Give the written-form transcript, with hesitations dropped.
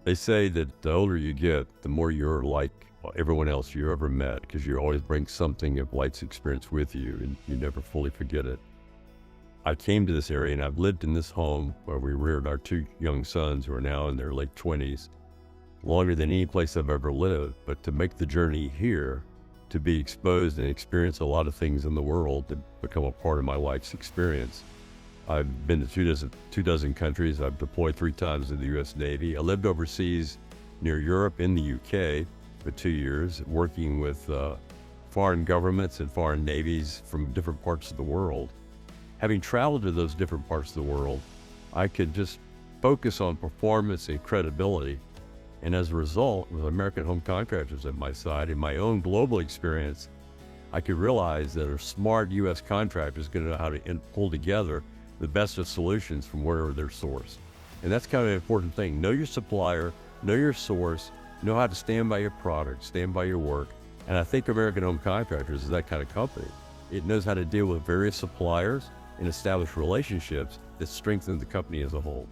They say that the older you get, the more you're like everyone else you ever met, because you always bring something of life's experience with you, and you never fully forget it. I came to this area, and I've lived in this home where we reared our two young sons, who are now in their late 20s, longer than any place I've ever lived. But to make the journey here, to be exposed and experience a lot of things in the world that become a part of my life's experience. I've been to two dozen countries. I've deployed 3 times in the U.S. Navy. I lived overseas near Europe in the UK for 2 years, working with foreign governments and foreign navies from different parts of the world. Having traveled to those different parts of the world, I could just focus on performance and credibility. And as a result, with American Home Contractors at my side and my own global experience, I could realize that a smart U.S. contractor is going to know how to pull together the best of solutions from wherever they're sourced. And that's kind of an important thing. Know your supplier, know your source, know how to stand by your product, stand by your work. And I think American Home Contractors is that kind of company. It knows how to deal with various suppliers and establish relationships that strengthen the company as a whole.